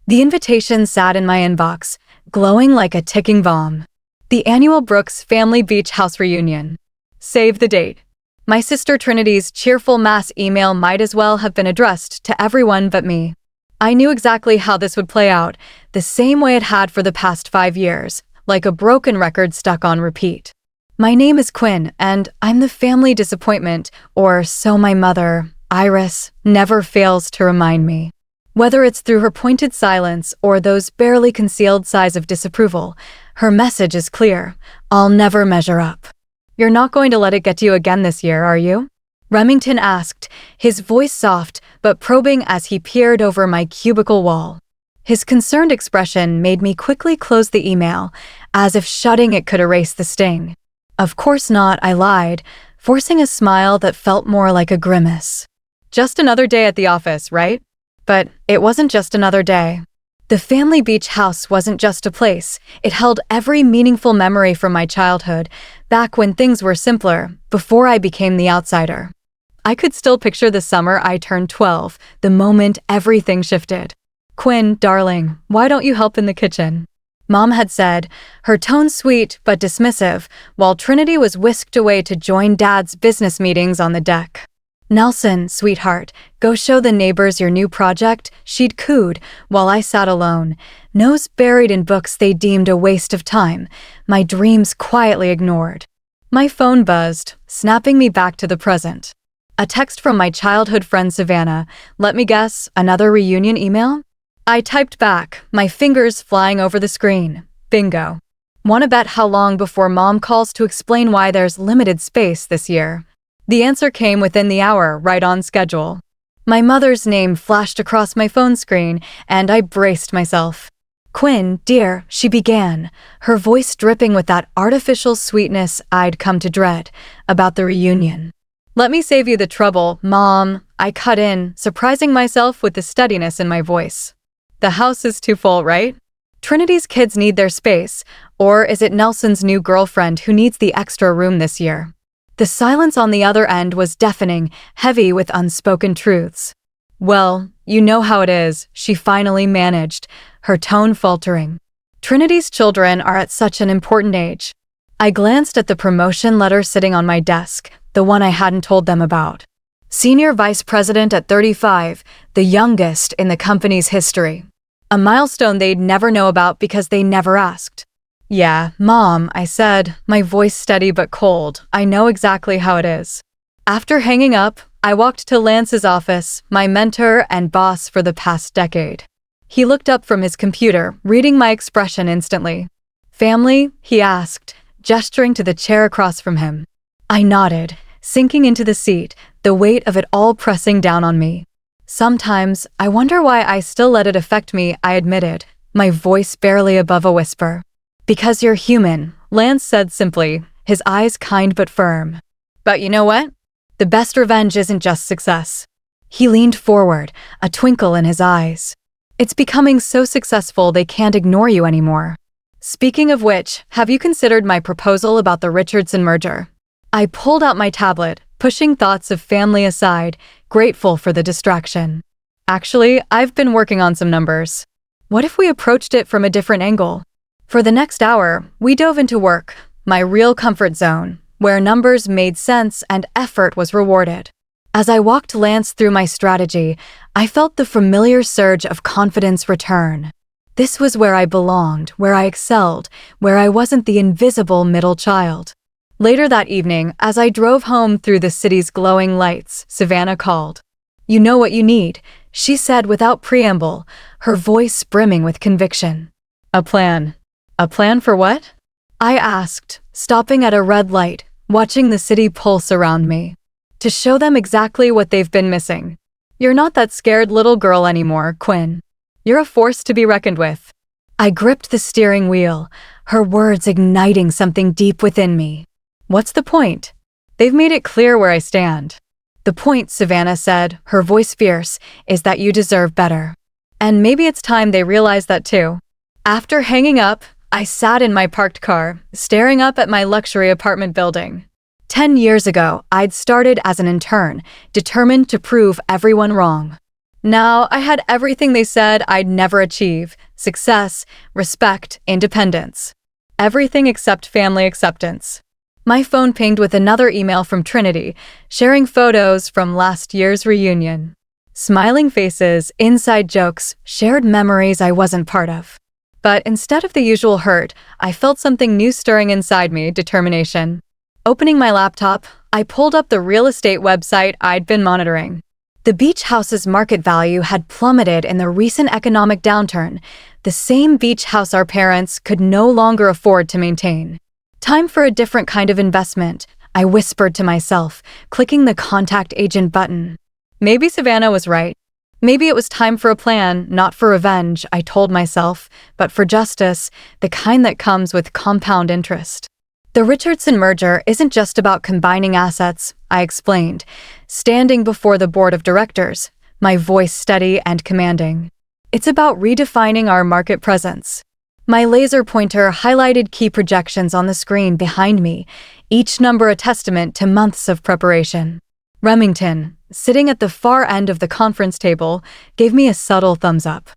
The invitation sat in my inbox, glowing like a ticking bomb. The annual Brooks Family Beach House Reunion. Save the date. My sister Trinity's cheerful mass email might as well have been addressed to everyone but me. I knew exactly how this would play out, the same way it had for the past 5 years, like a broken record stuck on repeat. My name is Quinn, and I'm the family disappointment, or so my mother, Iris, never fails to remind me. Whether it's through her pointed silence or those barely concealed sighs of disapproval, her message is clear: I'll never measure up. You're not going to let it get to you again this year, are you? Remington asked, his voice soft but probing as he peered over my cubicle wall. His concerned expression made me quickly close the email, as if shutting it could erase the sting. Of course not, I lied, forcing a smile that felt more like a grimace. Just another day at the office, right? But it wasn't just another day. The family beach house wasn't just a place. It held every meaningful memory from my childhood, back when things were simpler, before I became the outsider. I could still picture the summer I turned 12, the moment everything shifted. Quinn, darling, why don't you help in the kitchen? Mom had said, her tone sweet but dismissive, while Trinity was whisked away to join Dad's business meetings on the deck. Nelson, sweetheart, go show the neighbors your new project, she'd cooed, while I sat alone, nose buried in books they deemed a waste of time, my dreams quietly ignored. My phone buzzed, snapping me back to the present. A text from my childhood friend Savannah. Let me guess, another reunion email? I typed back, my fingers flying over the screen. Bingo. Wanna bet how long before Mom calls to explain why there's limited space this year? The answer came within the hour, right on schedule. My mother's name flashed across my phone screen, and I braced myself. Quinn, dear, she began, her voice dripping with that artificial sweetness I'd come to dread, about the reunion. Let me save you the trouble, Mom, I cut in, surprising myself with the steadiness in my voice. The house is too full, right? Trinity's kids need their space, or is it Nelson's new girlfriend who needs the extra room this year? The silence on the other end was deafening, heavy with unspoken truths. Well, you know how it is, she finally managed, her tone faltering. Trinity's children are at such an important age. I glanced at the promotion letter sitting on my desk, the one I hadn't told them about. Senior Vice President at 35, the youngest in the company's history. A milestone they'd never know about because they never asked. Yeah, Mom, I said, my voice steady but cold. I know exactly how it is. After hanging up, I walked to Lance's office, my mentor and boss for the past decade. He looked up from his computer, reading my expression instantly. Family? He asked, gesturing to the chair across from him. I nodded, sinking into the seat, the weight of it all pressing down on me. Sometimes, I wonder why I still let it affect me, I admitted, my voice barely above a whisper. Because you're human, Lance said simply, his eyes kind but firm. But you know what? The best revenge isn't just success. He leaned forward, a twinkle in his eyes. It's becoming so successful they can't ignore you anymore. Speaking of which, have you considered my proposal about the Richardson merger? I pulled out my tablet, pushing thoughts of family aside, grateful for the distraction. Actually, I've been working on some numbers. What if we approached it from a different angle? For the next hour, we dove into work, my real comfort zone, where numbers made sense and effort was rewarded. As I walked Lance through my strategy, I felt the familiar surge of confidence return. This was where I belonged, where I excelled, where I wasn't the invisible middle child. Later that evening, as I drove home through the city's glowing lights, Savannah called. You know what you need, she said without preamble, her voice brimming with conviction. A plan. A plan for what? I asked, stopping at a red light, watching the city pulse around me. To show them exactly what they've been missing. You're not that scared little girl anymore, Quinn. You're a force to be reckoned with. I gripped the steering wheel, her words igniting something deep within me. What's the point? They've made it clear where I stand. The point, Savannah said, her voice fierce, is that you deserve better. And maybe it's time they realize that too. After hanging up, I sat in my parked car, staring up at my luxury apartment building. 10 years ago, I'd started as an intern, determined to prove everyone wrong. Now I had everything they said I'd never achieve: success, respect, independence. Everything except family acceptance. My phone pinged with another email from Trinity, sharing photos from last year's reunion. Smiling faces, inside jokes, shared memories I wasn't part of. But instead of the usual hurt, I felt something new stirring inside me: determination. Opening my laptop, I pulled up the real estate website I'd been monitoring. The beach house's market value had plummeted in the recent economic downturn, the same beach house our parents could no longer afford to maintain. Time for a different kind of investment, I whispered to myself, clicking the contact agent button. Maybe Savannah was right. Maybe it was time for a plan, not for revenge, I told myself, but for justice, the kind that comes with compound interest. The Richardson merger isn't just about combining assets, I explained, standing before the board of directors, my voice steady and commanding. It's about redefining our market presence. My laser pointer highlighted key projections on the screen behind me, each number a testament to months of preparation. Remington, sitting at the far end of the conference table, gave me a subtle thumbs up.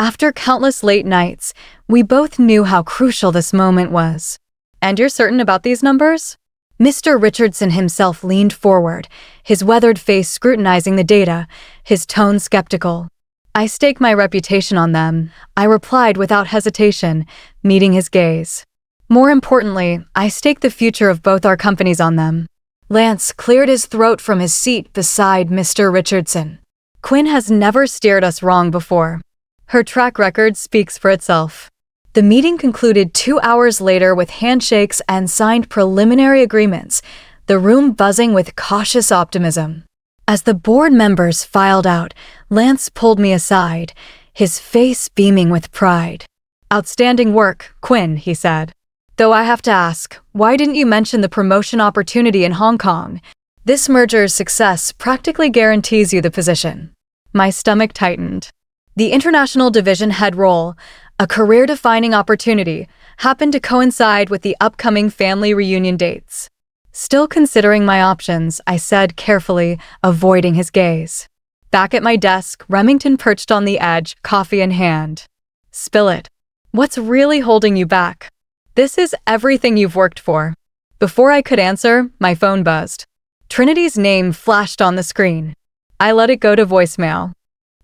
After countless late nights, we both knew how crucial this moment was. And you're certain about these numbers? Mr. Richardson himself leaned forward, his weathered face scrutinizing the data, his tone skeptical. I stake my reputation on them, I replied without hesitation, meeting his gaze. More importantly, I stake the future of both our companies on them. Lance cleared his throat from his seat beside Mr. Richardson. Quinn has never steered us wrong before. Her track record speaks for itself. The meeting concluded 2 hours later with handshakes and signed preliminary agreements, the room buzzing with cautious optimism. As the board members filed out, Lance pulled me aside, his face beaming with pride. "Outstanding work, Quinn," he said. "Though I have to ask, why didn't you mention the promotion opportunity in Hong Kong? This merger's success practically guarantees you the position." My stomach tightened. The international division head role, a career-defining opportunity, happened to coincide with the upcoming family reunion dates. Still considering my options, I said carefully, avoiding his gaze. Back at my desk, Remington perched on the edge, coffee in hand. "Spill it. What's really holding you back? This is everything you've worked for." Before I could answer, my phone buzzed. Trinity's name flashed on the screen. I let it go to voicemail.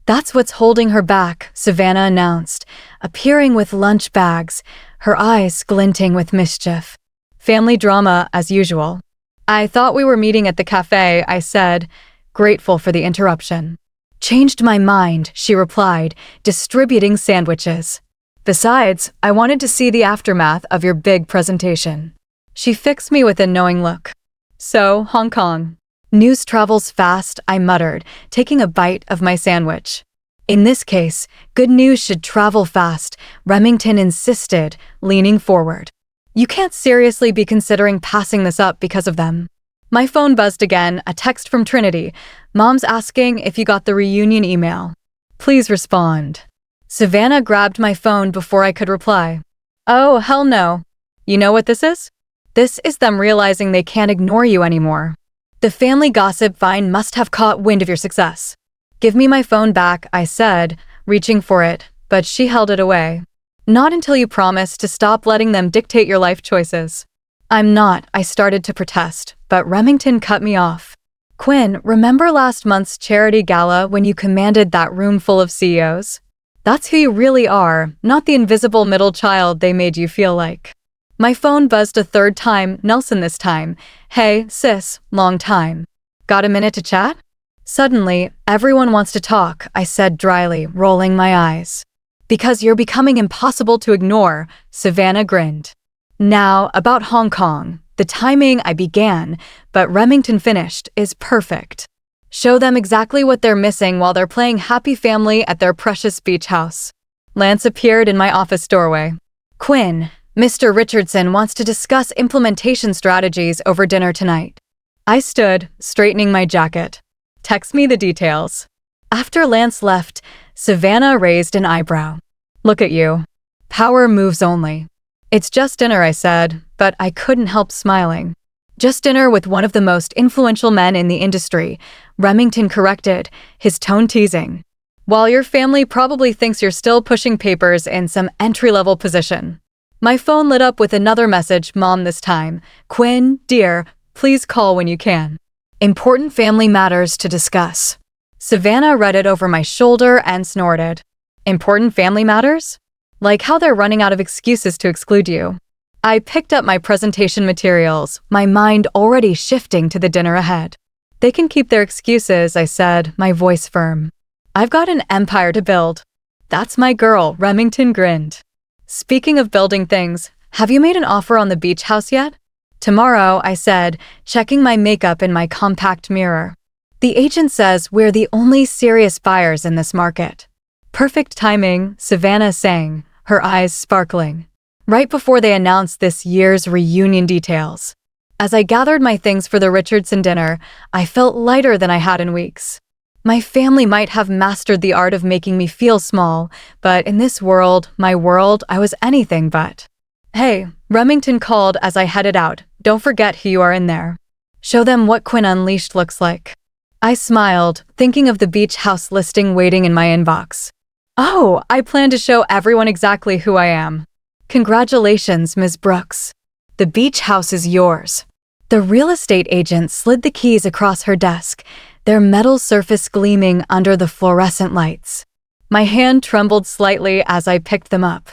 "That's what's holding her back," Savannah announced, appearing with lunch bags, her eyes glinting with mischief. "Family drama, as usual." "I thought we were meeting at the cafe," I said, grateful for the interruption. "Changed my mind," she replied, distributing sandwiches. "Besides, I wanted to see the aftermath of your big presentation." She fixed me with a knowing look. "So, Hong Kong. News travels fast," I muttered, taking a bite of my sandwich. "In this case, good news should travel fast," Remington insisted, leaning forward. "You can't seriously be considering passing this up because of them." My phone buzzed again, a text from Trinity. "Mom's asking if you got the reunion email. Please respond." Savannah grabbed my phone before I could reply. "Oh, hell no. You know what this is? This is them realizing they can't ignore you anymore. The family gossip vine must have caught wind of your success." "Give me my phone back," I said, reaching for it, but she held it away. "Not until you promise to stop letting them dictate your life choices." "I'm not," I started to protest, but Remington cut me off. "Quinn, remember last month's charity gala when you commanded that room full of CEOs? That's who you really are, not the invisible middle child they made you feel like." My phone buzzed a third time, Nelson this time. "Hey, sis, long time. Got a minute to chat?" Suddenly, everyone wants to talk, I said dryly, rolling my eyes. "Because you're becoming impossible to ignore," Savannah grinned. "Now, about Hong Kong. The timing," I began, but Remington finished, "is perfect. Show them exactly what they're missing while they're playing happy family at their precious beach house." Lance appeared in my office doorway. "Quinn, Mr. Richardson wants to discuss implementation strategies over dinner tonight." I stood, straightening my jacket. "Text me the details." After Lance left, Savannah raised an eyebrow. "Look at you. Power moves only." "It's just dinner," I said, but I couldn't help smiling. "Just dinner with one of the most influential men in the industry," Remington corrected, his tone teasing. while your family probably thinks you're still pushing papers in some entry-level position. My phone lit up with another message, Mom this time. Quinn, dear, please call when you can. Important family matters to discuss. Savannah read it over my shoulder and snorted. Important family matters? Like how they're running out of excuses to exclude you. I picked up my presentation materials, my mind already shifting to the dinner ahead. They can keep their excuses, I said, my voice firm. I've got an empire to build. That's my girl, Remington grinned. Speaking of building things, have you made an offer on the beach house yet? Tomorrow, I said, checking my makeup in my compact mirror. The agent says we're the only serious buyers in this market. Perfect timing, Savannah sang, her eyes sparkling. Right before they announced this year's reunion details. As I gathered my things for the Richardson dinner, I felt lighter than I had in weeks. My family might have mastered the art of making me feel small, but in this world, my world, I was anything but. Hey, Remington called as I headed out. Don't forget who you are in there. Show them what Quinn Unleashed looks like. I smiled, thinking of the beach house listing waiting in my inbox. Oh, I plan to show everyone exactly who I am. Congratulations, Ms. Brooks. The beach house is yours. The real estate agent slid the keys across her desk, their metal surface gleaming under the fluorescent lights. My hand trembled slightly as I picked them up.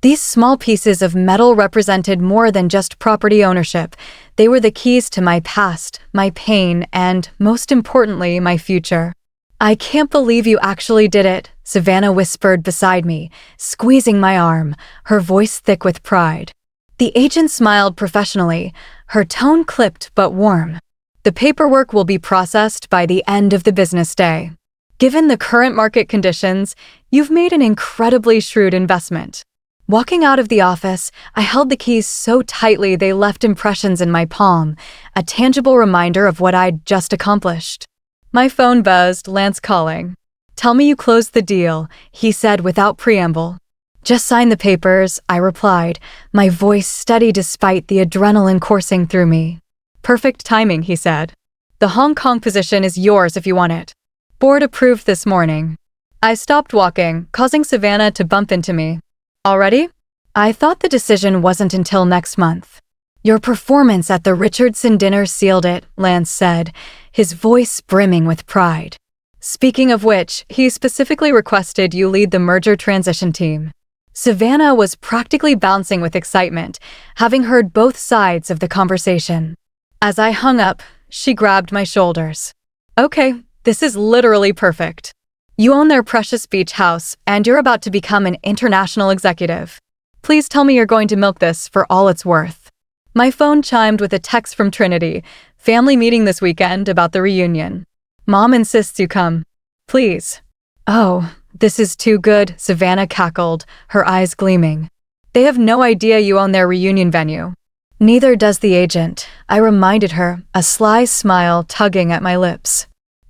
These small pieces of metal represented more than just property ownership. They were the keys to my past, my pain, and, most importantly, my future. I can't believe you actually did it, Savannah whispered beside me, squeezing my arm, her voice thick with pride. The agent smiled professionally, her tone clipped but warm. The paperwork will be processed by the end of the business day. Given the current market conditions, you've made an incredibly shrewd investment. Walking out of the office, I held the keys so tightly they left impressions in my palm, a tangible reminder of what I'd just accomplished. My phone buzzed, Lance calling. Tell me you closed the deal, he said without preamble. Just sign the papers, I replied, my voice steady despite the adrenaline coursing through me. Perfect timing, he said. The Hong Kong position is yours if you want it. Board approved this morning. I stopped walking, causing Savannah to bump into me. Already? I thought the decision wasn't until next month. Your performance at the Richardson dinner sealed it, Lance said, his voice brimming with pride. Speaking of which, he specifically requested you lead the merger transition team. Savannah was practically bouncing with excitement, having heard both sides of the conversation. As I hung up, she grabbed my shoulders. Okay, this is literally perfect. You own their precious beach house, and you're about to become an international executive. Please tell me you're going to milk this for all it's worth. My phone chimed with a text from Trinity, family meeting this weekend about the reunion. Mom insists you come. Please. Oh, this is too good, Savannah cackled, her eyes gleaming. They have no idea you own their reunion venue. Neither does the agent, I reminded her, a sly smile tugging at my lips.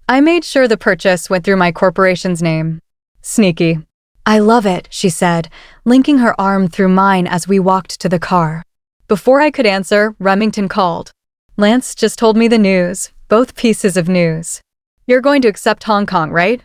I made sure the purchase went through my corporation's name. Sneaky. I love it, she said, linking her arm through mine as we walked to the car. Before I could answer, Remington called. Lance just told me the news, both pieces of news. You're going to accept Hong Kong, right?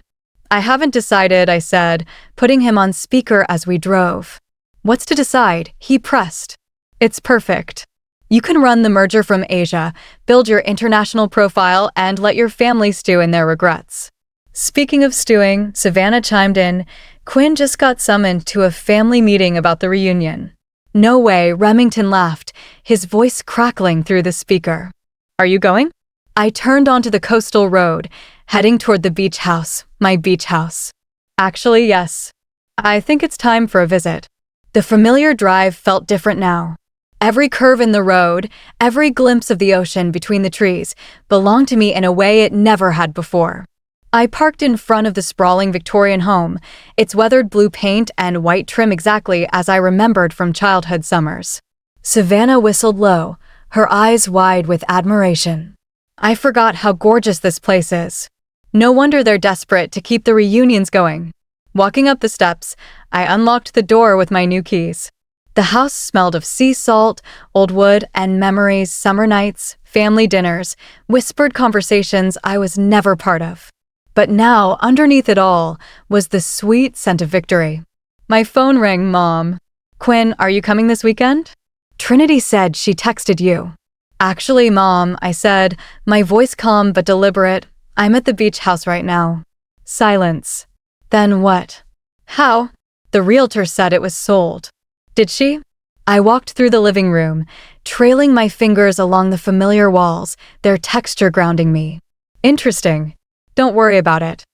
I haven't decided, I said, putting him on speaker as we drove. What's to decide? He pressed. It's perfect. You can run the merger from Asia, build your international profile, and let your family stew in their regrets. Speaking of stewing, Savannah chimed in, Quinn just got summoned to a family meeting about the reunion. No way, Remington laughed, his voice crackling through the speaker. Are you going? I turned onto the coastal road, heading toward the beach house, my beach house. Actually, yes. I think it's time for a visit. The familiar drive felt different now. Every curve in the road, every glimpse of the ocean between the trees, belonged to me in a way it never had before. I parked in front of the sprawling Victorian home, its weathered blue paint and white trim exactly as I remembered from childhood summers. Savannah whistled low, her eyes wide with admiration. I forgot how gorgeous this place is. No wonder they're desperate to keep the reunions going. Walking up the steps, I unlocked the door with my new keys. The house smelled of sea salt, old wood, and memories, summer nights, family dinners, whispered conversations I was never part of. But now, underneath it all, was the sweet scent of victory. My phone rang, Mom. Quinn, are you coming this weekend? Trinity said she texted you. Actually, Mom, I said, my voice calm but deliberate. I'm at the beach house right now. Silence. Then what? How? The realtor said it was sold. Did she? I walked through the living room, trailing my fingers along the familiar walls, their texture grounding me. Interesting. Don't worry about it.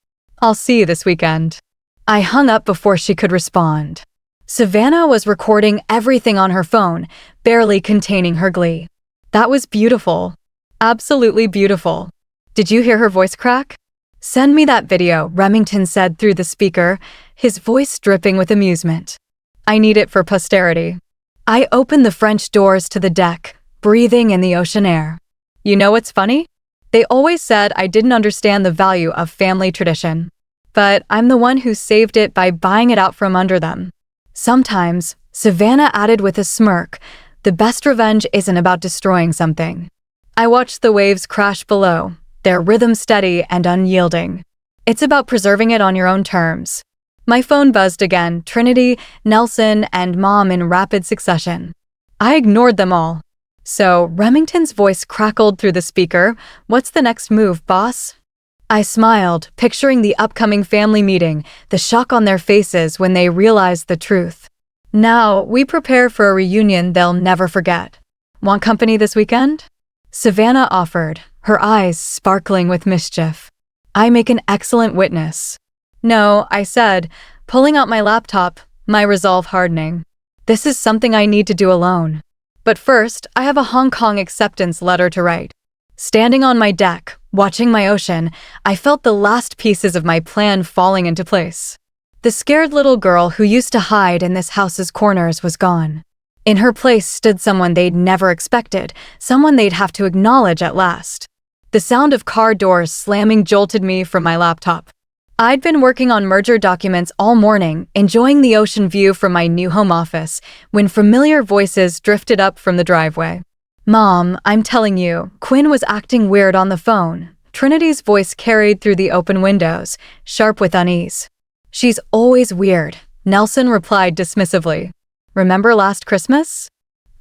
I'll see you this weekend. I hung up before she could respond. Savannah was recording everything on her phone, barely containing her glee. That was beautiful. Absolutely beautiful. Did you hear her voice crack? Send me that video, Remington said through the speaker, his voice dripping with amusement. I need it for posterity. I opened the French doors to the deck, breathing in the ocean air. You know what's funny? They always said I didn't understand the value of family tradition. But I'm the one who saved it by buying it out from under them. Sometimes, Savannah added with a smirk, the best revenge isn't about destroying something. I watched the waves crash below, their rhythm steady and unyielding. It's about preserving it on your own terms. My phone buzzed again, Trinity, Nelson, and Mom in rapid succession. I ignored them all. So, Remington's voice crackled through the speaker. What's the next move, boss? I smiled, picturing the upcoming family meeting, the shock on their faces when they realized the truth. Now, we prepare for a reunion they'll never forget. Want company this weekend? Savannah offered, her eyes sparkling with mischief. I make an excellent witness. No, I said, pulling out my laptop, my resolve hardening. This is something I need to do alone. But first, I have a Hong Kong acceptance letter to write. Standing on my deck, watching my ocean, I felt the last pieces of my plan falling into place. The scared little girl who used to hide in this house's corners was gone. In her place stood someone they'd never expected, someone they'd have to acknowledge at last. The sound of car doors slamming jolted me from my laptop. I'd been working on merger documents all morning, enjoying the ocean view from my new home office, when familiar voices drifted up from the driveway. Mom, I'm telling you, Quinn was acting weird on the phone. Trinity's voice carried through the open windows, sharp with unease. She's always weird, Nelson replied dismissively. Remember last Christmas?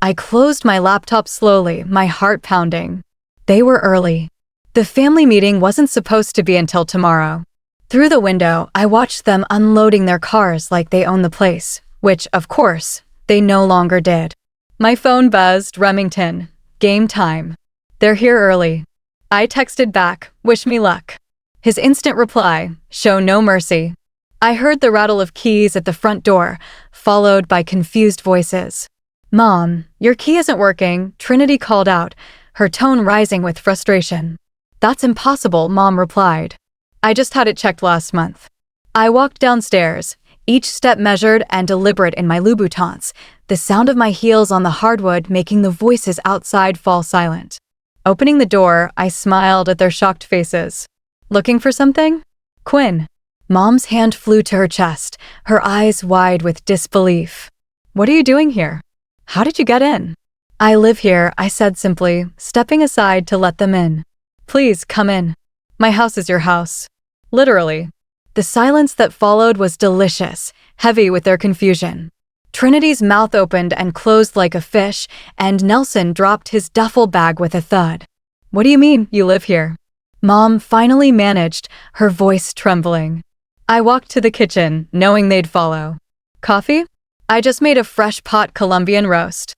I closed my laptop slowly, my heart pounding. They were early. The family meeting wasn't supposed to be until tomorrow. Through the window, I watched them unloading their cars like they owned the place, which, of course, they no longer did. My phone buzzed, Remington. Game time. They're here early. I texted back, wish me luck. His instant reply, show no mercy. I heard the rattle of keys at the front door, followed by confused voices. Mom, your key isn't working, Trinity called out, her tone rising with frustration. That's impossible, Mom replied. I just had it checked last month. I walked downstairs, each step measured and deliberate in my Louboutins, the sound of my heels on the hardwood making the voices outside fall silent. Opening the door, I smiled at their shocked faces. Looking for something? Quinn. Mom's hand flew to her chest, her eyes wide with disbelief. What are you doing here? How did you get in? I live here, I said simply, stepping aside to let them in. Please, come in. My house is your house. Literally. The silence that followed was delicious, heavy with their confusion. Trinity's mouth opened and closed like a fish, and Nelson dropped his duffel bag with a thud. What do you mean, you live here? Mom finally managed, her voice trembling. I walked to the kitchen, knowing they'd follow. Coffee? I just made a fresh pot Colombian roast.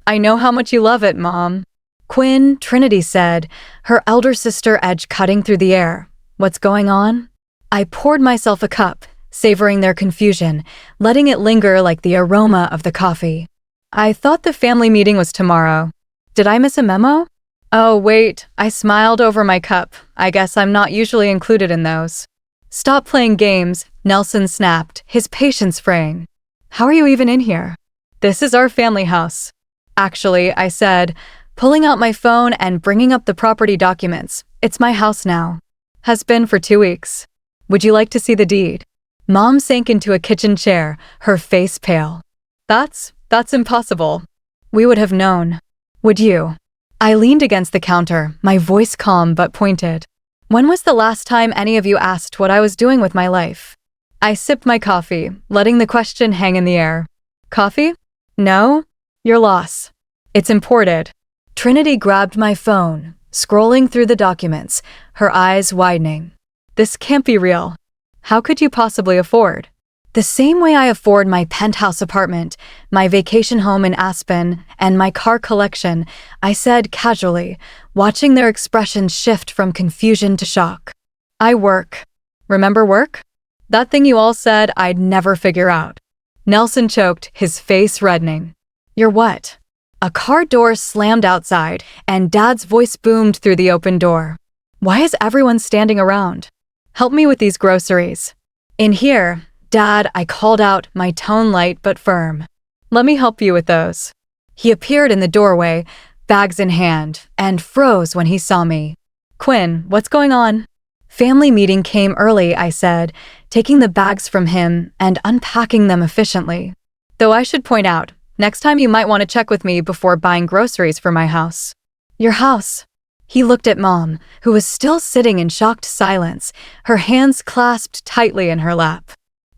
I know how much you love it, Mom. Quinn, Trinity said, her elder sister edge cutting through the air. What's going on? I poured myself a cup, savoring their confusion, letting it linger like the aroma of the coffee. I thought the family meeting was tomorrow. Did I miss a memo? Oh, wait, I smiled over my cup. I guess I'm not usually included in those. Stop playing games, Nelson snapped, his patience fraying. How are you even in here? This is our family house. Actually, I said, pulling out my phone and bringing up the property documents. It's my house now. Has been for 2 weeks. Would you like to see the deed? Mom sank into a kitchen chair, her face pale. That's impossible. We would have known. Would you? I leaned against the counter, my voice calm but pointed. When was the last time any of you asked what I was doing with my life? I sipped my coffee, letting the question hang in the air. Coffee? No? Your loss. It's imported. Trinity grabbed my phone, scrolling through the documents, her eyes widening. This can't be real. How could you possibly afford? The same way I afford my penthouse apartment, my vacation home in Aspen, and my car collection, I said casually, watching their expressions shift from confusion to shock. I work. Remember work? That thing you all said I'd never figure out. Nelson choked, his face reddening. You're what? A car door slammed outside, and Dad's voice boomed through the open door. Why is everyone standing around? Help me with these groceries. In here, Dad, I called out, my tone light but firm. Let me help you with those. He appeared in the doorway, bags in hand, and froze when he saw me. Quinn, what's going on? Family meeting came early, I said, taking the bags from him and unpacking them efficiently. Though I should point out, next time you might want to check with me before buying groceries for my house. Your house? He looked at Mom, who was still sitting in shocked silence, her hands clasped tightly in her lap.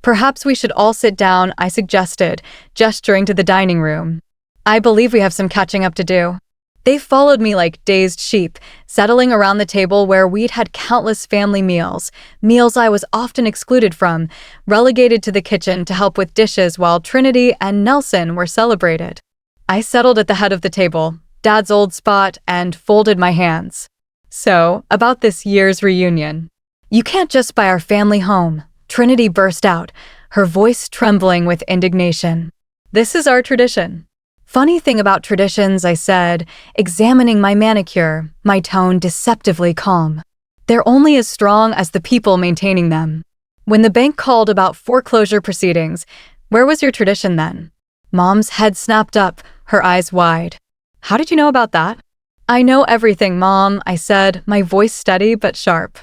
Perhaps we should all sit down, I suggested, gesturing to the dining room. I believe we have some catching up to do. They followed me like dazed sheep, settling around the table where we'd had countless family meals I was often excluded from, relegated to the kitchen to help with dishes while Trinity and Nelson were celebrated. I settled at the head of the table, Dad's old spot, and folded my hands. So, about this year's reunion. You can't just buy our family home, Trinity burst out, her voice trembling with indignation. This is our tradition. Funny thing about traditions, I said, examining my manicure, my tone deceptively calm. They're only as strong as the people maintaining them. When the bank called about foreclosure proceedings, where was your tradition then? Mom's head snapped up, her eyes wide. How did you know about that? I know everything, Mom, I said, my voice steady but sharp.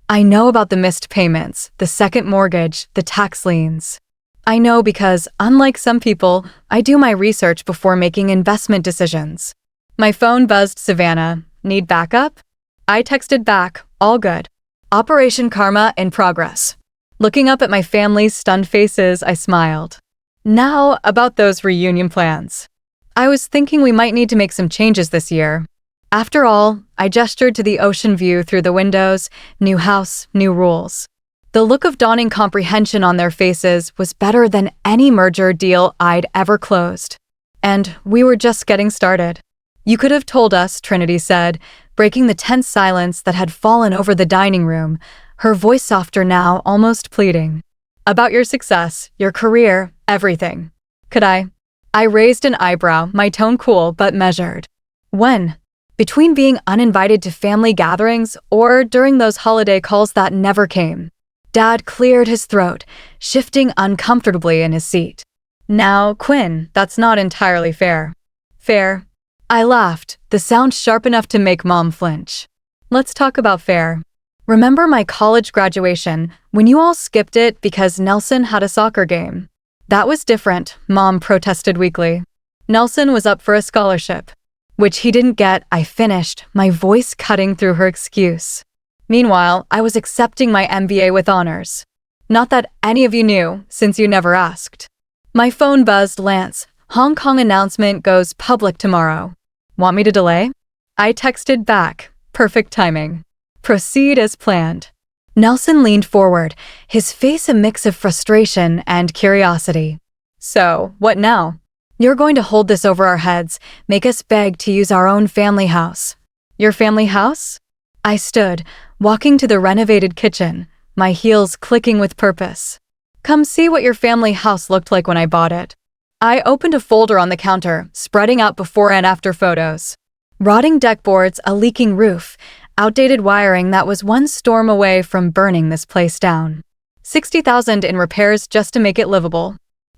I know about the missed payments, the second mortgage, the tax liens. I know because, unlike some people, I do my research before making investment decisions. My phone buzzed Savannah. Need backup? I texted back, all good. Operation Karma in progress. Looking up at my family's stunned faces, I smiled. Now, about those reunion plans. I was thinking we might need to make some changes this year. After all, I gestured to the ocean view through the windows, new house, new rules. The look of dawning comprehension on their faces was better than any merger deal I'd ever closed. And we were just getting started. You could have told us, Trinity said, breaking the tense silence that had fallen over the dining room, her voice softer now, almost pleading. About your success, your career, everything. Could I? I raised an eyebrow, my tone cool but measured. When? Between being uninvited to family gatherings or during those holiday calls that never came. Dad cleared his throat, shifting uncomfortably in his seat. Now, Quinn, that's not entirely fair. Fair? I laughed, the sound sharp enough to make Mom flinch. Let's talk about fair. Remember my college graduation, when you all skipped it because Nelson had a soccer game? That was different, Mom protested weakly. Nelson was up for a scholarship. Which he didn't get, I finished, my voice cutting through her excuse. Meanwhile, I was accepting my MBA with honors. Not that any of you knew, since you never asked. My phone buzzed Lance. Hong Kong announcement goes public tomorrow. Want me to delay? I texted back. Perfect timing. Proceed as planned. Nelson leaned forward, his face a mix of frustration and curiosity. So, what now? You're going to hold this over our heads, make us beg to use our own family house. Your family house? I stood, walking to the renovated kitchen, my heels clicking with purpose. Come see what your family house looked like when I bought it. I opened a folder on the counter, spreading out before and after photos. Rotting deck boards, a leaking roof, outdated wiring that was one storm away from burning this place down. $60,000 in repairs just to make it livable.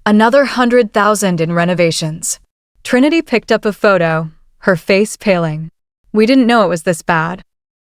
Another $100,000 in renovations. Trinity picked up a photo, her face paling. We didn't know it was this bad.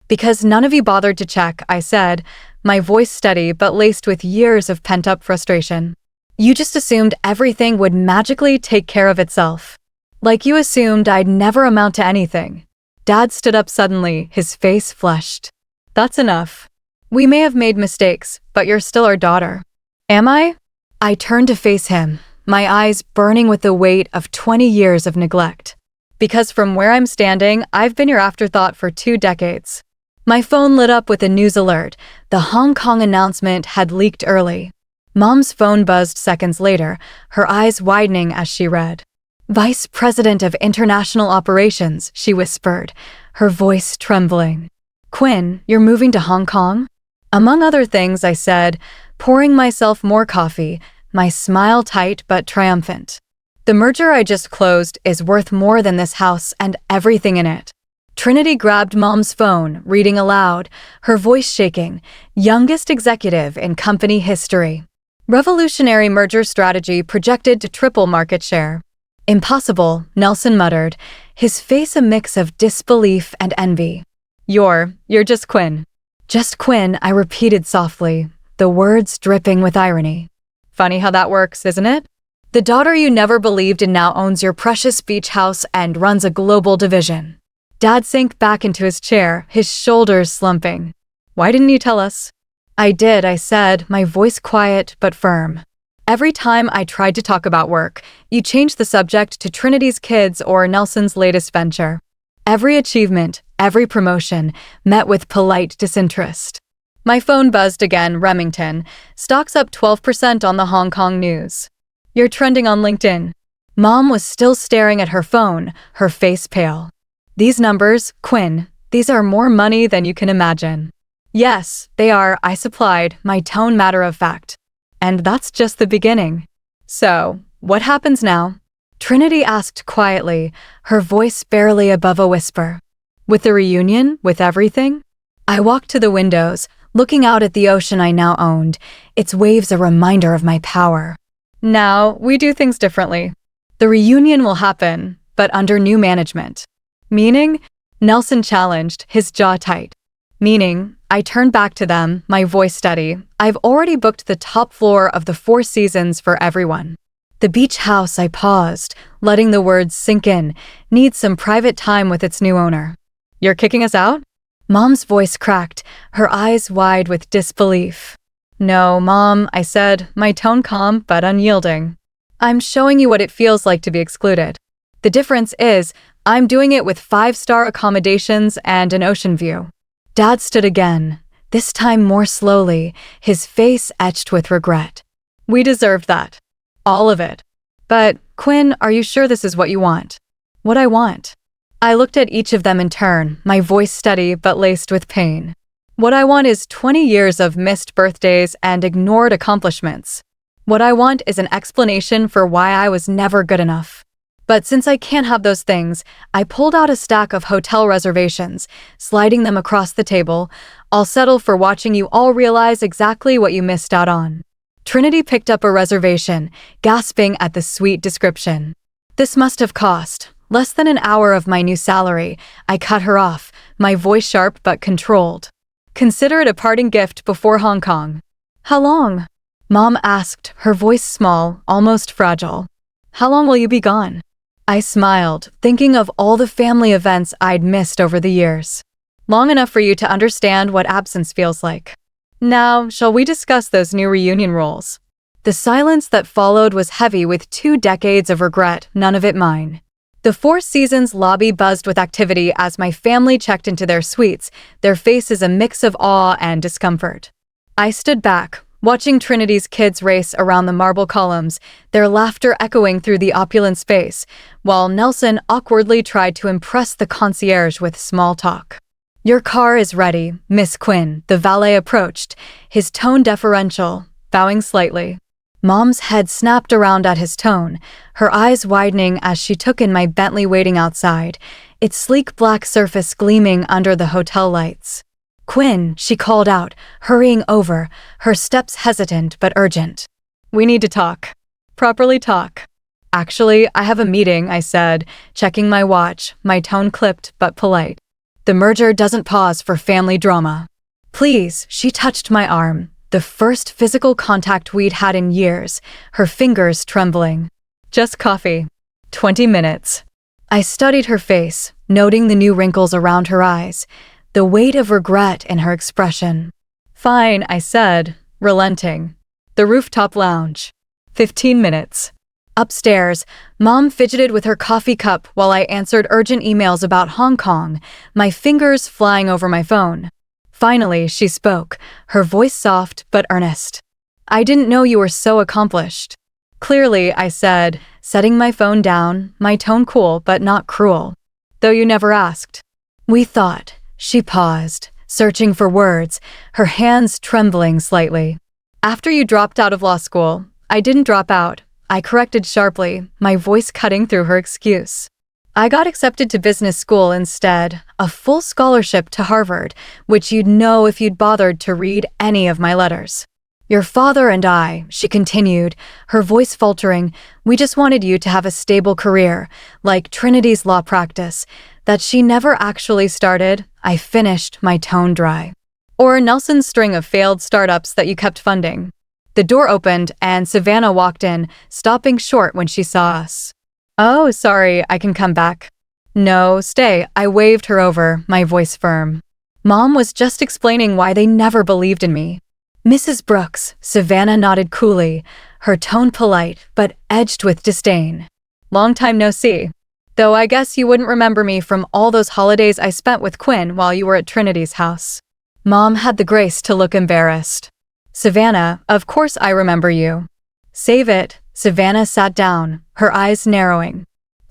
Because none of you bothered to check, I said, my voice steady but laced with years of pent-up frustration. You just assumed everything would magically take care of itself. Like you assumed I'd never amount to anything. Dad stood up suddenly, his face flushed. That's enough. We may have made mistakes, but you're still our daughter. Am I? I turned to face him, my eyes burning with the weight of 20 years of neglect. Because from where I'm standing, I've been your afterthought for 2 decades. My phone lit up with a news alert. The Hong Kong announcement had leaked early. Mom's phone buzzed seconds later, her eyes widening as she read. Vice President of International Operations, she whispered, her voice trembling. Quinn, you're moving to Hong Kong? Among other things, I said, pouring myself more coffee, my smile tight but triumphant. The merger I just closed is worth more than this house and everything in it. Trinity grabbed Mom's phone, reading aloud, her voice shaking, youngest executive in company history. Revolutionary merger strategy projected to triple market share. Impossible, Nelson muttered, his face a mix of disbelief and envy. You're just Quinn. Just Quinn, I repeated softly, the words dripping with irony. Funny how that works, isn't it? The daughter you never believed in now owns your precious beach house and runs a global division. Dad sank back into his chair, his shoulders slumping. Why didn't you tell us? I did, I said, my voice quiet but firm. Every time I tried to talk about work, you changed the subject to Trinity's kids or Nelson's latest venture. Every achievement, every promotion, met with polite disinterest. My phone buzzed again, Remington. Stocks up 12% on the Hong Kong news. You're trending on LinkedIn. Mom was still staring at her phone, her face pale. These numbers, Quinn, these are more money than you can imagine. Yes, they are, I supplied, my tone matter of fact. And that's just the beginning. So, what happens now? Trinity asked quietly, her voice barely above a whisper. With the reunion, with everything? I walked to the windows, looking out at the ocean I now owned, its waves a reminder of my power. Now, we do things differently. The reunion will happen, but under new management. Meaning? Nelson challenged, his jaw tight. Meaning, I turned back to them, my voice steady. I've already booked the top floor of the Four Seasons for everyone. The beach house, I paused, letting the words sink in, needs some private time with its new owner. You're kicking us out? Mom's voice cracked, her eyes wide with disbelief. No, Mom, I said, my tone calm but unyielding. I'm showing you what it feels like to be excluded. The difference is, I'm doing it with 5-star accommodations and an ocean view. Dad stood again, this time more slowly, his face etched with regret. We deserved that. All of it. But, Quinn, are you sure this is what you want? What I want? I looked at each of them in turn, my voice steady but laced with pain. What I want is 20 years of missed birthdays and ignored accomplishments. What I want is an explanation for why I was never good enough. But since I can't have those things, I pulled out a stack of hotel reservations, sliding them across the table. I'll settle for watching you all realize exactly what you missed out on. Trinity picked up a reservation, gasping at the sweet description. This must have cost less than an hour of my new salary. I cut her off, my voice sharp but controlled. Consider it a parting gift before Hong Kong. How long? Mom asked, her voice small, almost fragile. How long will you be gone? I smiled, thinking of all the family events I'd missed over the years. Long enough for you to understand what absence feels like. Now, shall we discuss those new reunion roles? The silence that followed was heavy with 2 decades of regret, none of it mine. The Four Seasons lobby buzzed with activity as my family checked into their suites, their faces a mix of awe and discomfort. I stood back, watching Trinity's kids race around the marble columns, their laughter echoing through the opulent space, while Nelson awkwardly tried to impress the concierge with small talk. Your car is ready, Miss Quinn, the valet approached, his tone deferential, bowing slightly. Mom's head snapped around at his tone, her eyes widening as she took in my Bentley waiting outside, its sleek black surface gleaming under the hotel lights. Quinn, she called out, hurrying over, her steps hesitant but urgent. We need to talk. Properly talk. Actually, I have a meeting, I said, checking my watch, my tone clipped but polite. The merger doesn't pause for family drama. Please, she touched my arm, the first physical contact we'd had in years, her fingers trembling. Just coffee. 20 minutes. I studied her face, noting the new wrinkles around her eyes. the weight of regret in her expression. "Fine," I said, relenting. The rooftop lounge. 15 minutes. Upstairs, Mom fidgeted with her coffee cup while I answered urgent emails about Hong Kong, my fingers flying over my phone. Finally, she spoke, her voice soft but earnest. "I didn't know you were so accomplished." "Clearly," I said, setting my phone down, my tone cool but not cruel. "Though you never asked." "We thought." She paused, searching for words, her hands trembling slightly. "After you dropped out of law school." "I didn't drop out," I corrected sharply, my voice cutting through her excuse. "I got accepted to business school instead, a full scholarship to Harvard, which you'd know if you'd bothered to read any of my letters. Your father and I," she continued, her voice faltering, "we just wanted you to have a stable career, like Trinity's law practice, that she never actually started." I finished, my tone dry. "Or Nelson's string of failed startups that you kept funding." The door opened and Savannah walked in, stopping short when she saw us. "Oh, sorry, I can come back." "No, stay," I waved her over, my voice firm. Mom was just explaining why they never believed in me. "Mrs. Brooks," Savannah nodded coolly, her tone polite but edged with disdain. "Long time no see. Though I guess you wouldn't remember me from all those holidays I spent with Quinn while you were at Trinity's house." Mom had the grace to look embarrassed. "Savannah, of course I remember you." "Save it." Savannah sat down, her eyes narrowing.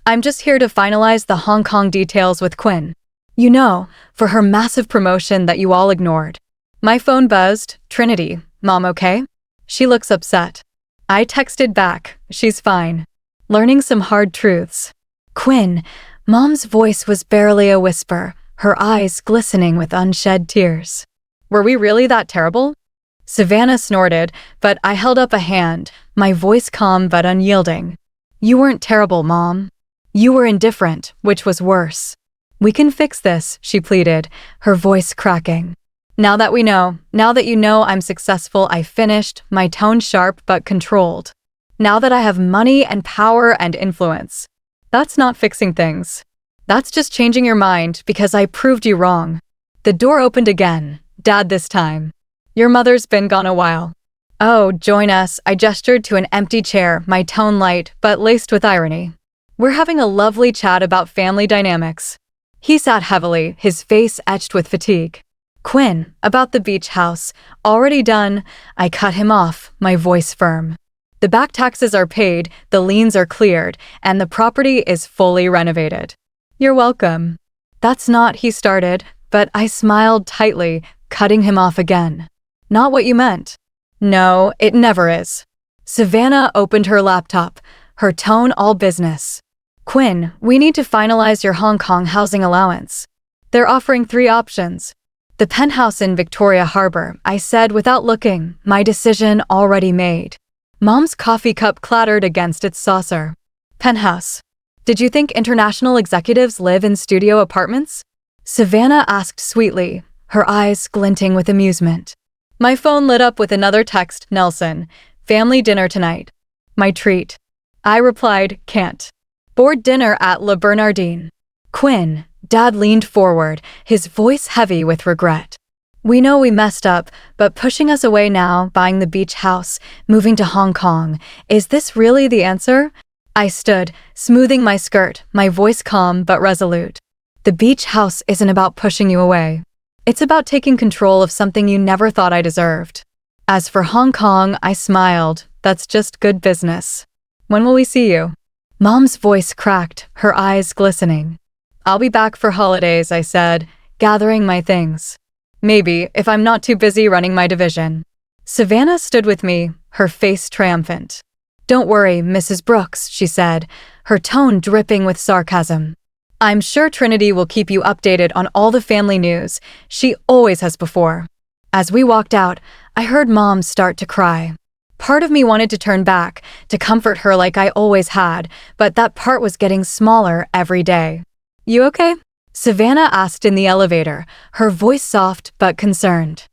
"I'm just here to finalize the Hong Kong details with Quinn. You know, for her massive promotion that you all ignored." My phone buzzed. "Trinity, Mom okay?" She looks upset. I texted back, "She's fine." Learning some hard truths. "Quinn," Mom's voice was barely a whisper, her eyes glistening with unshed tears. "Were we really that terrible?" Savannah snorted, but I held up a hand, my voice calm but unyielding. "You weren't terrible, Mom. You were indifferent, which was worse." "We can fix this," she pleaded, her voice cracking. Now that you know I'm successful," I finished, my tone sharp but controlled. "Now that I have money and power and influence." "That's not fixing things. That's just changing your mind because I proved you wrong." The door opened again, Dad this time. "Your mother's been gone a while." "Oh, join us." I gestured to an empty chair, my tone light but laced with irony. "We're having a lovely chat about family dynamics." He sat heavily, his face etched with fatigue. "Quinn, about the beach house. Already done." I cut him off, my voice firm. "The back taxes are paid, the liens are cleared, and the property is fully renovated." "You're welcome." "That's not," he started, but I smiled tightly, cutting him off again. "Not what you meant." "No, it never is." Savannah opened her laptop, her tone all business. "Quinn, we need to finalize your Hong Kong housing allowance. They're offering 3 options. The penthouse in Victoria Harbor," I said without looking, my decision already made. Mom's coffee cup clattered against its saucer. "Penthouse. Did you think international executives live in studio apartments?" Savannah asked sweetly, her eyes glinting with amusement. My phone lit up with another text, "Nelson, family dinner tonight." My treat. I replied, "Can't." "Board dinner at Le Bernardin." "Quinn." Dad leaned forward, his voice heavy with regret. "We know we messed up, but pushing us away now, buying the beach house, moving to Hong Kong, is this really the answer?" I stood, smoothing my skirt, my voice calm but resolute. "The beach house isn't about pushing you away. It's about taking control of something you never thought I deserved." As for Hong Kong, I smiled. "That's just good business." "When will we see you?" Mom's voice cracked, her eyes glistening. "I'll be back for holidays," I said, gathering my things. "Maybe, if I'm not too busy running my division." Savannah stood with me, her face triumphant. "Don't worry, Mrs. Brooks," she said, her tone dripping with sarcasm. "I'm sure Trinity will keep you updated on all the family news. She always has before." As we walked out, I heard Mom start to cry. Part of me wanted to turn back, to comfort her like I always had, but that part was getting smaller every day. "You okay?" Savannah asked in the elevator, her voice soft but concerned.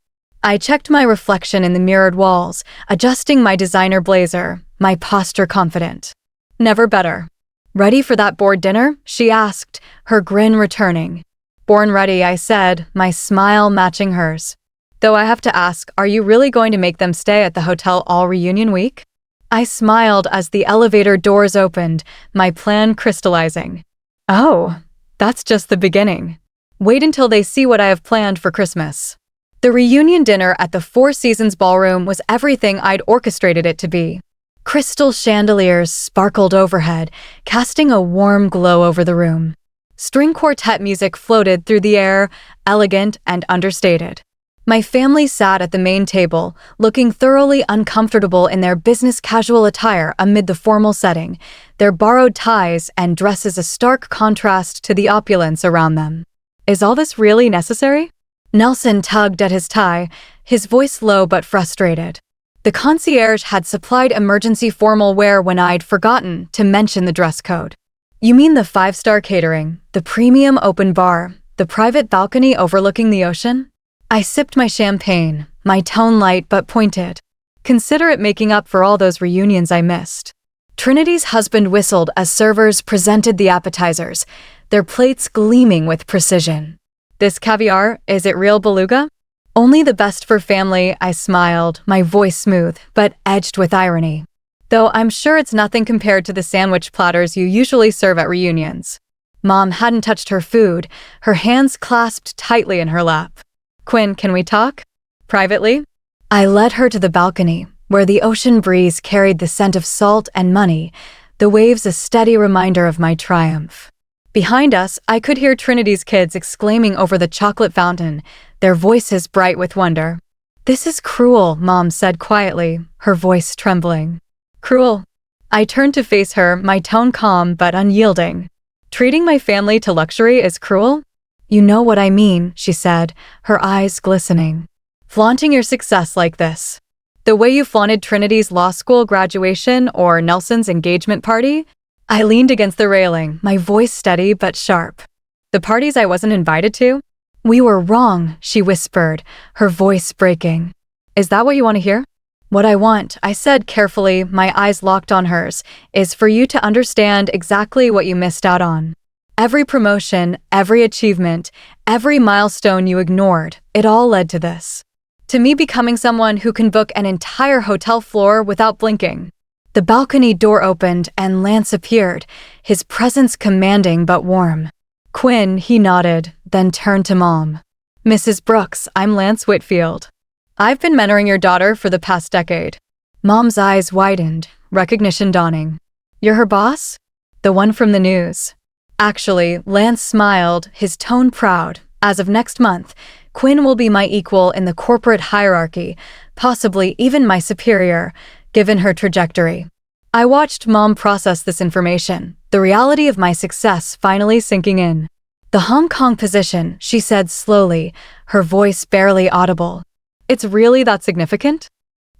I checked my reflection in the mirrored walls, adjusting my designer blazer, my posture confident. "Never better." "Ready for that board dinner?" she asked, her grin returning. Born ready, I said, my smile matching hers. Though I have to ask, are you really going to make them stay at the hotel all reunion week? I smiled as the elevator doors opened, my plan crystallizing. Oh, that's just the beginning. Wait until they see what I have planned for Christmas. The reunion dinner at the Four Seasons Ballroom was everything I'd orchestrated it to be. Crystal chandeliers sparkled overhead, casting a warm glow over the room. String quartet music floated through the air, elegant and understated. My family sat at the main table, looking thoroughly uncomfortable in their business casual attire amid the formal setting, their borrowed ties and dresses a stark contrast to the opulence around them. Is all this really necessary? Nelson tugged at his tie, his voice low but frustrated. The concierge had supplied emergency formal wear when I'd forgotten to mention the dress code. You mean the 5-star catering, the premium open bar, the private balcony overlooking the ocean? I sipped my champagne, my tone light but pointed. Consider it making up for all those reunions I missed. Trinity's husband whistled as servers presented the appetizers, their plates gleaming with precision. This caviar, is it real beluga? Only the best for family, I smiled, my voice smooth, but edged with irony. Though I'm sure it's nothing compared to the sandwich platters you usually serve at reunions. Mom hadn't touched her food, her hands clasped tightly in her lap. Quinn, can we talk? Privately? I led her to the balcony, where the ocean breeze carried the scent of salt and money, the waves a steady reminder of my triumph. Behind us, I could hear Trinity's kids exclaiming over the chocolate fountain, their voices bright with wonder. This is cruel, Mom said quietly, her voice trembling. Cruel. I turned to face her, my tone calm but unyielding. Treating my family to luxury is cruel? You know what I mean, she said, her eyes glistening. Flaunting your success like this. The way you flaunted Trinity's law school graduation or Nelson's engagement party? I leaned against the railing, my voice steady but sharp. The parties I wasn't invited to? We were wrong, she whispered, her voice breaking. Is that what you want to hear? What I want, I said carefully, my eyes locked on hers, is for you to understand exactly what you missed out on. Every promotion, every achievement, every milestone you ignored, it all led to this. To me becoming someone who can book an entire hotel floor without blinking. The balcony door opened and Lance appeared, his presence commanding but warm. Quinn, he nodded, then turned to Mom. Mrs. Brooks, I'm Lance Whitfield. I've been mentoring your daughter for the past decade. Mom's eyes widened, recognition dawning. You're her boss? The one from the news. Actually, Lance smiled, his tone proud. As of next month, Quinn will be my equal in the corporate hierarchy, possibly even my superior, given her trajectory. I watched Mom process this information, the reality of my success finally sinking in. The Hong Kong position, she said slowly, her voice barely audible. It's really that significant?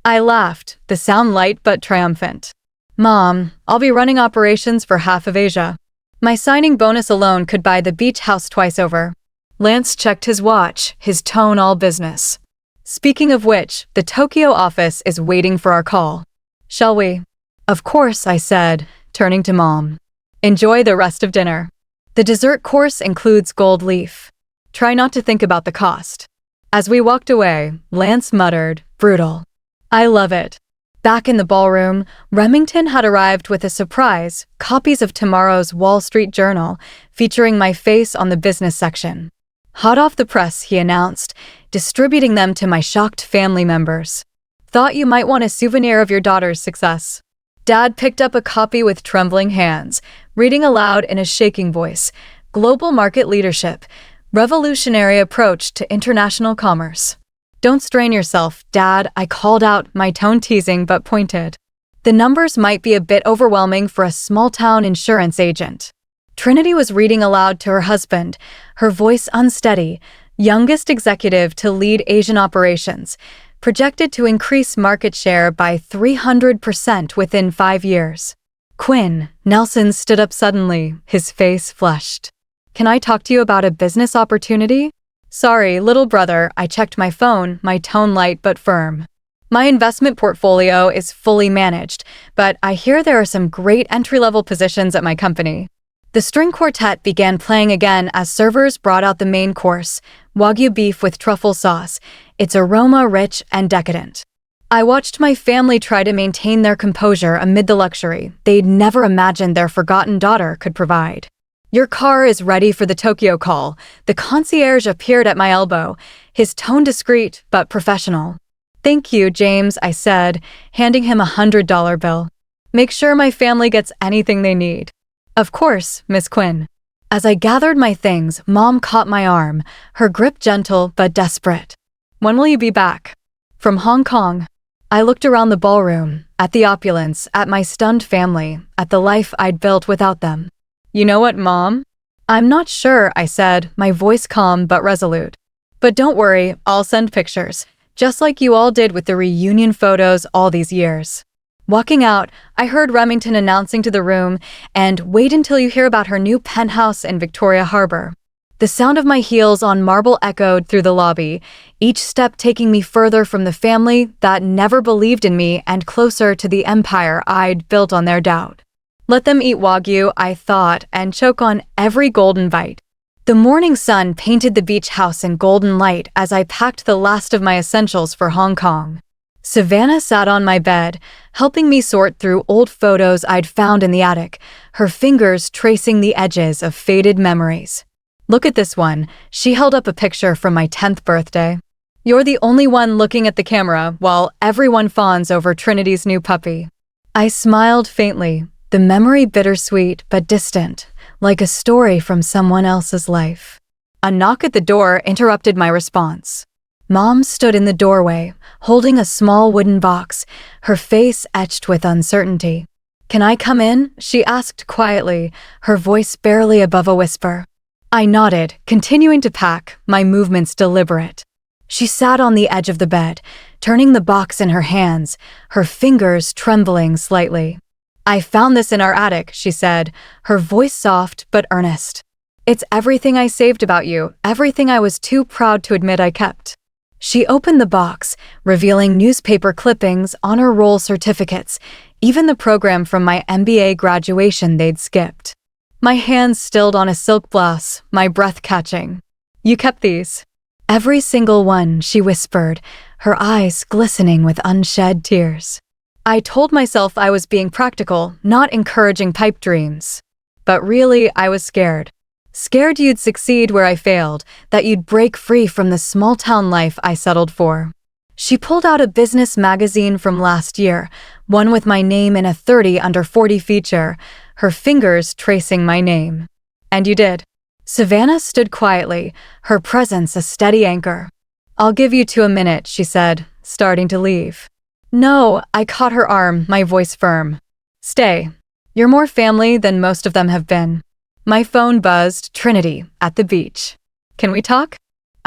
I laughed, the sound light but triumphant. Mom, I'll be running operations for half of Asia. My signing bonus alone could buy the beach house twice over. Lance checked his watch, his tone all business. Speaking of which, the Tokyo office is waiting for our call. Shall we? Of course, I said, turning to Mom. Enjoy the rest of dinner. The dessert course includes gold leaf. Try not to think about the cost. As we walked away, Lance muttered, brutal. I love it. Back in the ballroom, Remington had arrived with a surprise, copies of tomorrow's Wall Street Journal, featuring my face on the business section. Hot off the press, he announced, distributing them to my shocked family members. Thought you might want a souvenir of your daughter's success. Dad picked up a copy with trembling hands, reading aloud in a shaking voice, Global Market Leadership, Revolutionary Approach to International Commerce. Don't strain yourself, Dad, I called out, my tone teasing but pointed. The numbers might be a bit overwhelming for a small-town insurance agent. Trinity was reading aloud to her husband, her voice unsteady, youngest executive to lead Asian operations, projected to increase market share by 300% within 5 years. Quinn, Nelson stood up suddenly, his face flushed. Can I talk to you about a business opportunity? Sorry, little brother, I checked my phone, my tone light but firm. My investment portfolio is fully managed, but I hear there are some great entry-level positions at my company. The string quartet began playing again as servers brought out the main course, Wagyu beef with truffle sauce, its aroma rich and decadent. I watched my family try to maintain their composure amid the luxury they'd never imagined their forgotten daughter could provide. "Your car is ready for the Tokyo call." The concierge appeared at my elbow, his tone discreet but professional. "Thank you, James," I said, handing him a $100 bill. "Make sure my family gets anything they need." "Of course, Miss Quinn." As I gathered my things, Mom caught my arm, her grip gentle but desperate. "When will you be back?" "From Hong Kong." I looked around the ballroom, at the opulence, at my stunned family, at the life I'd built without them. "You know what, Mom?" "I'm not sure," I said, my voice calm but resolute. "But don't worry, I'll send pictures, just like you all did with the reunion photos all these years." Walking out, I heard Remington announcing to the room, "And wait until you hear about her new penthouse in Victoria Harbor." The sound of my heels on marble echoed through the lobby, each step taking me further from the family that never believed in me and closer to the empire I'd built on their doubt. Let them eat Wagyu, I thought, and choke on every golden bite. The morning sun painted the beach house in golden light as I packed the last of my essentials for Hong Kong. Savannah sat on my bed, helping me sort through old photos I'd found in the attic, her fingers tracing the edges of faded memories. "Look at this one." She held up a picture from my 10th birthday. "You're the only one looking at the camera while everyone fawns over Trinity's new puppy." I smiled faintly, the memory bittersweet but distant, like a story from someone else's life. A knock at the door interrupted my response. Mom stood in the doorway, holding a small wooden box, her face etched with uncertainty. "Can I come in?" she asked quietly, her voice barely above a whisper. I nodded, continuing to pack, my movements deliberate. She sat on the edge of the bed, turning the box in her hands, her fingers trembling slightly. "I found this in our attic," she said, her voice soft but earnest. "It's everything I saved about you, everything I was too proud to admit I kept." She opened the box, revealing newspaper clippings, honor roll certificates, even the program from my MBA graduation they'd skipped. My hands stilled on a silk blouse, my breath catching. "You kept these?" "Every single one," she whispered, her eyes glistening with unshed tears. I told myself I was being practical, not encouraging pipe dreams. But really, I was scared. Scared you'd succeed where I failed, that you'd break free from the small-town life I settled for. She pulled out a business magazine from last year, one with my name in a 30 under 40 feature, her fingers tracing my name. "And you did." Savannah stood quietly, her presence a steady anchor. "I'll give you 2 minutes," she said, starting to leave. "No," I caught her arm, my voice firm. "Stay. You're more family than most of them have been." My phone buzzed, Trinity, at the beach. "Can we talk?"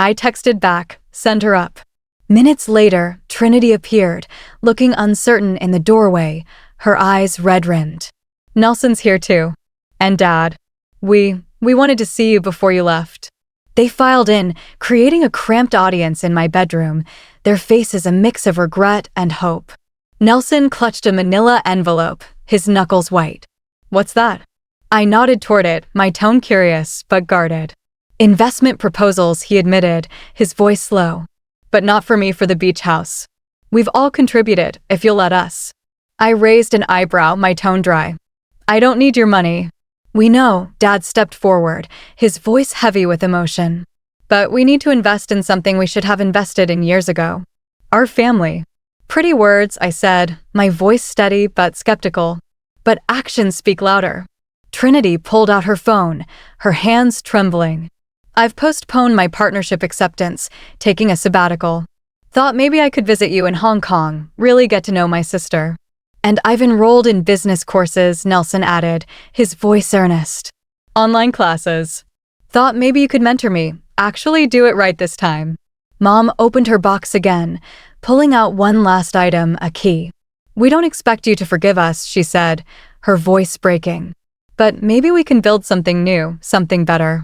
I texted back, "Send her up." Minutes later, Trinity appeared, looking uncertain in the doorway, her eyes red-rimmed. "Nelson's here too. And Dad. We wanted to see you before you left." They filed in, creating a cramped audience in my bedroom, their faces a mix of regret and hope. Nelson clutched a manila envelope, his knuckles white. "What's that?" I nodded toward it, my tone curious but guarded. "Investment proposals," he admitted, his voice slow. "But not for me for the beach house. We've all contributed, if you'll let us." I raised an eyebrow, my tone dry. "I don't need your money." "We know," Dad stepped forward, his voice heavy with emotion. "But we need to invest in something we should have invested in years ago. Our family." "Pretty words," I said, my voice steady but skeptical. "But actions speak louder." Trinity pulled out her phone, her hands trembling. "I've postponed my partnership acceptance, taking a sabbatical. Thought maybe I could visit you in Hong Kong, really get to know my sister. And I've enrolled in business courses," Nelson added, his voice earnest. "Online classes. Thought maybe you could mentor me, actually do it right this time." Mom opened her box again, pulling out one last item, a key. "We don't expect you to forgive us," she said, her voice breaking. "But maybe we can build something new, something better."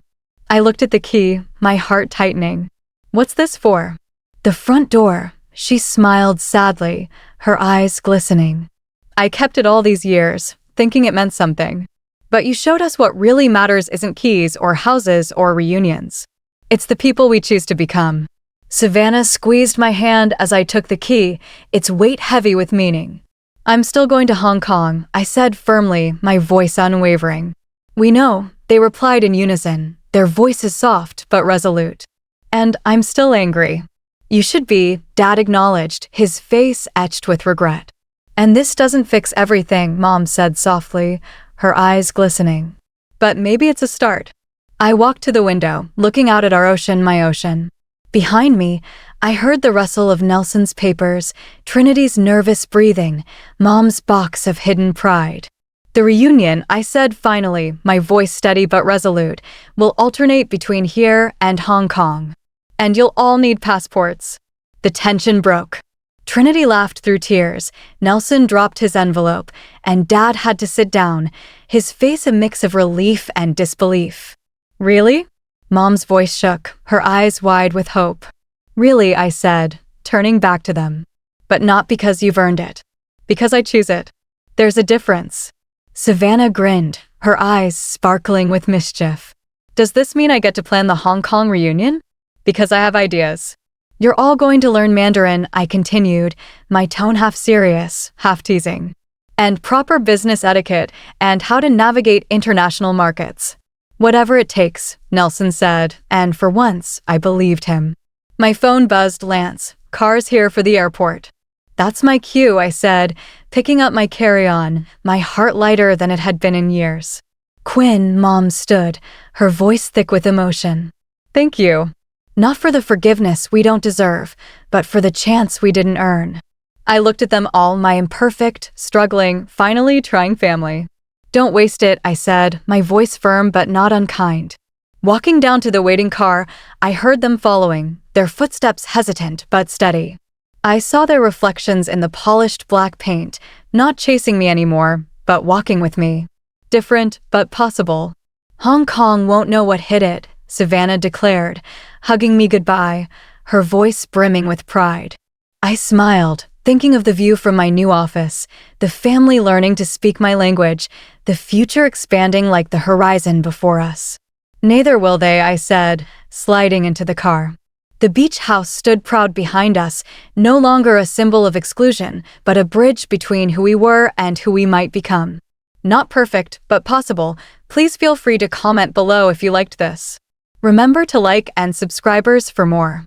I looked at the key, my heart tightening. "What's this for?" "The front door." She smiled sadly, her eyes glistening. "I kept it all these years, thinking it meant something. But you showed us what really matters isn't keys or houses or reunions. It's the people we choose to become. Savannah squeezed my hand as I took the key, its weight heavy with meaning. I'm still going to Hong Kong, I said firmly, my voice unwavering. We know, they replied in unison, their voices soft but resolute. And I'm still angry. You should be, Dad acknowledged, his face etched with regret. And this doesn't fix everything, Mom said softly, her eyes glistening. But maybe it's a start. I walked to the window, looking out at our ocean, my ocean. Behind me, I heard the rustle of Nelson's papers, Trinity's nervous breathing, Mom's box of hidden pride. The reunion, I said finally, my voice steady but resolute, will alternate between here and Hong Kong. And you'll all need passports. The tension broke. Trinity laughed through tears, Nelson dropped his envelope, and Dad had to sit down, his face a mix of relief and disbelief. Really? Mom's voice shook, her eyes wide with hope. Really, I said, turning back to them. But not because you've earned it. Because I choose it. There's a difference. Savannah grinned, her eyes sparkling with mischief. Does this mean I get to plan the Hong Kong reunion? Because I have ideas. You're all going to learn Mandarin, I continued, my tone half serious, half teasing. And proper business etiquette and how to navigate international markets. Whatever it takes, Nelson said, and for once, I believed him. My phone buzzed. Lance, car's here for the airport. That's my cue, I said, picking up my carry-on, my heart lighter than it had been in years. Quinn, Mom stood, her voice thick with emotion. Thank you. Not for the forgiveness we don't deserve, but for the chance we didn't earn. I looked at them all, my imperfect, struggling, finally trying family. Don't waste it, I said, my voice firm but not unkind. Walking down to the waiting car, I heard them following, their footsteps hesitant but steady. I saw their reflections in the polished black paint, not chasing me anymore, but walking with me. Different, but possible. Hong Kong won't know what hit it, Savannah declared, hugging me goodbye, her voice brimming with pride. I smiled, thinking of the view from my new office, the family learning to speak my language, the future expanding like the horizon before us. Neither will they, I said, sliding into the car. The beach house stood proud behind us, no longer a symbol of exclusion, but a bridge between who we were and who we might become. Not perfect, but possible. Please feel free to comment below if you liked this. Remember to like and subscribers for more.